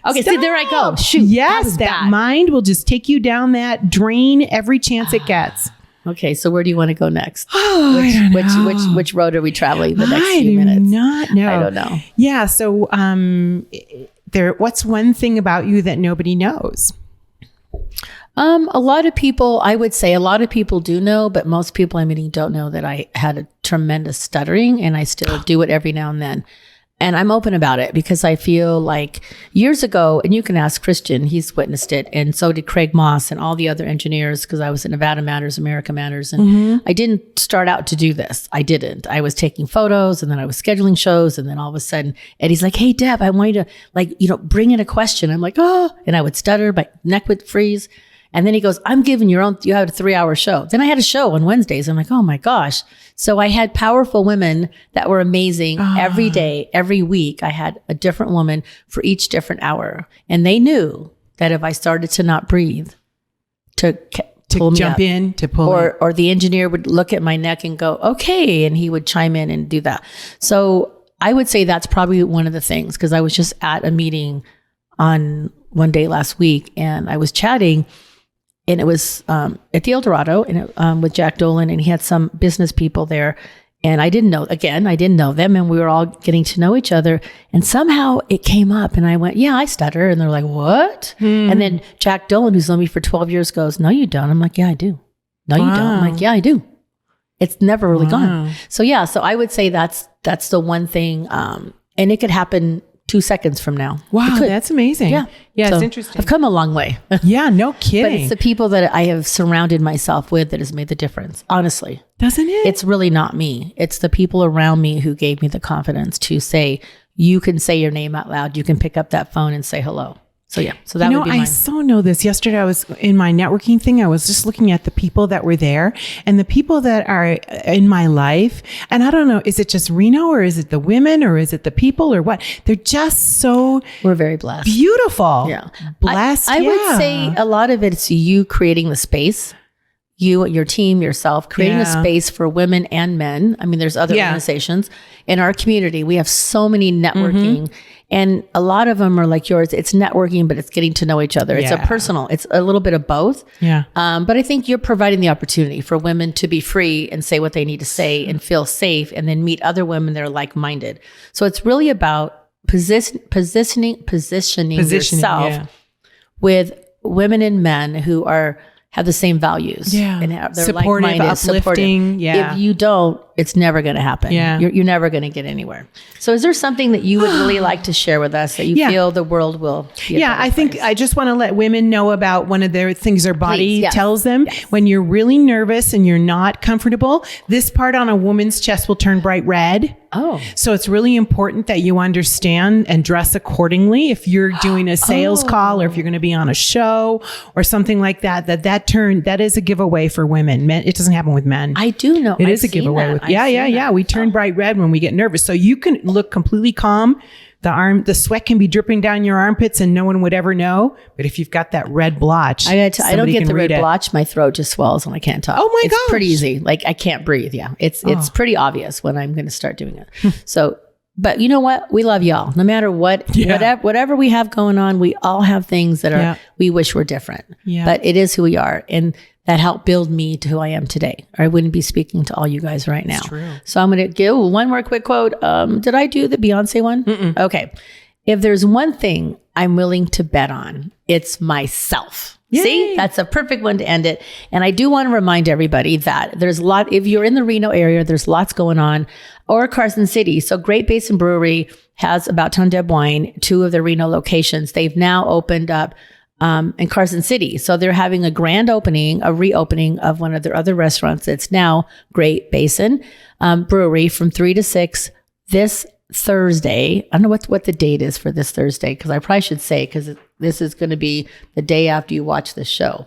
Okay, stop. so there I go. Shoot. Yes, that mind will just take you down that drain every chance it gets. Okay, so where do you want to go next? Oh, I don't know. Which road are we traveling the next few minutes? Not know. I don't know. Yeah, so what's one thing about you that nobody knows? A lot of people, I would say a lot of people do know, but most people I'm meeting don't know that I had a tremendous stuttering and I still do it every now and then. And I'm open about it because I feel like years ago, and you can ask Christian, he's witnessed it, and so did Craig Moss and all the other engineers because I was at Nevada Matters, America Matters, and I didn't start out to do this. I didn't. I was taking photos, and then I was scheduling shows, and then all of a sudden, Eddie's like, "Hey, Deb, I want you to, bring in a question." I'm like, "Oh," and I would stutter, my neck would freeze. And then he goes, you have a 3-hour show. Then I had a show on Wednesdays. I'm like, oh my gosh. So I had powerful women that were amazing every day, every week. I had a different woman for each different hour. And they knew that if I started to not breathe, to pull me jump up, in, to pull or the engineer would look at my neck and go, okay. And he would chime in and do that. So I would say that's probably one of the things, because I was just at a meeting on one day last week and I was chatting. And it was at the El Dorado and with Jack Dolan, and he had some business people there. And I didn't know them, and we were all getting to know each other. And somehow it came up, and I went, "Yeah, I stutter." And they're like, "What?" And then Jack Dolan, who's known me for 12 years, goes, "No, you don't." I'm like, "Yeah, I do." "No, you don't." I'm like, "Yeah, I do." It's never really gone. So yeah, so I would say that's the one thing, and it could happen 2 seconds from now. Wow, that's amazing. Yeah. Yeah, So it's interesting. I've come a long way. Yeah, no kidding. But it's the people that I have surrounded myself with that has made the difference, honestly. Doesn't it? It's really not me. It's the people around me who gave me the confidence to say, you can say your name out loud. You can pick up that phone and say hello. So that would be mine. I so know this. Yesterday I was in my networking thing. I was just looking at the people that were there and the people that are in my life. And I don't know, is it just Reno or is it the women or is it the people or what? They're just so... We're very blessed. Beautiful. Yeah. Blessed. I would say a lot of it's you creating the space. You, your team, yourself, creating a space for women and men. I mean, there's other organizations in our community. We have so many networking and a lot of them are like yours. It's networking, but it's getting to know each other. It's a personal, it's a little bit of both. Yeah. But I think you're providing the opportunity for women to be free and say what they need to say and feel safe and then meet other women that are like-minded. So it's really about positioning yourself with women and men who have the same values. Yeah. And they're supportive, like-minded, uplifting. Yeah. If you don't, it's never going to happen. Yeah. You're never going to get anywhere. So is there something that you would really like to share with us that you feel the world will be a I think place? I just want to let women know about one of their things their body tells them. Yes. When you're really nervous and you're not comfortable, this part on a woman's chest will turn bright red. Oh. So it's really important that you understand and dress accordingly. If you're doing a sales call or if you're going to be on a show or something like that, that is a giveaway for women. Men, it doesn't happen with men. I do know. It is a giveaway. We turn bright red when we get nervous. So you can look completely calm. The sweat can be dripping down your armpits and no one would ever know. But if you've got that red blotch, I don't get the red blotch. My throat just swells and I can't talk. Oh my gosh. It's pretty easy. Like I can't breathe. Yeah. It's pretty obvious when I'm going to start doing it. So, but you know what? We love y'all. No matter whatever we have going on, we all have things that we wish were different. Yeah. But it is who we are. And that helped build me to who I am today. Or I wouldn't be speaking to all you guys right now. It's true. So I'm going to give one more quick quote. Did I do the Beyonce one? Mm-mm. Okay. If there's one thing I'm willing to bet on, it's myself. Yay. See, that's a perfect one to end it. And I do want to remind everybody that there's a lot, if you're in the Reno area, there's lots going on, or Carson City. So Great Basin Brewery has about Ton Deb Wine, 2 of their Reno locations. They've now opened up in Carson City. So they're having a grand opening, a reopening of one of their other restaurants. It's now Great Basin Brewery from 3 to 6 this Thursday. I don't know what the date is for this Thursday, because I probably should say, because this is going to be the day after you watch the show.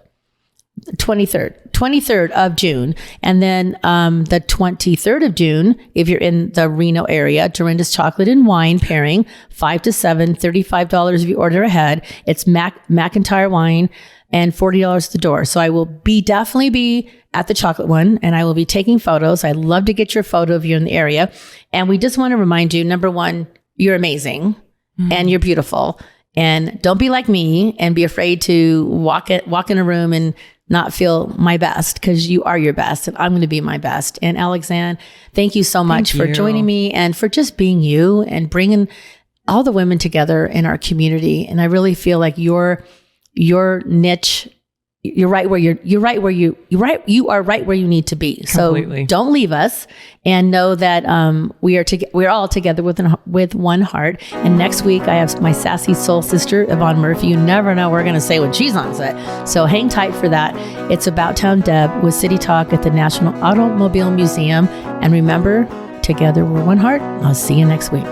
23rd of June. And then the 23rd of June, if you're in the Reno area, Dorinda's Chocolate and Wine pairing, 5 to 7, $35 if you order ahead. It's McIntyre wine and $40 at the door. So I will definitely be at the chocolate one and I will be taking photos. I'd love to get your photo if you're in the area. And we just want to remind you, number one, you're amazing and you're beautiful. And don't be like me and be afraid to walk in a room and not feel my best, because you are your best and I'm going to be my best. And Alexanne, thank you so much for joining me and for just being you and bringing all the women together in our community. And I really feel like your niche, you are right where you need to be. Completely. So don't leave us, and know that we're all together with one heart. And next week I have my sassy soul sister Yvonne Murphy. You never know what we're going to say when she's on set. So hang tight for that. It's About Town Deb with City Talk at the National Automobile Museum. And remember, together we're one heart. I'll see you next week.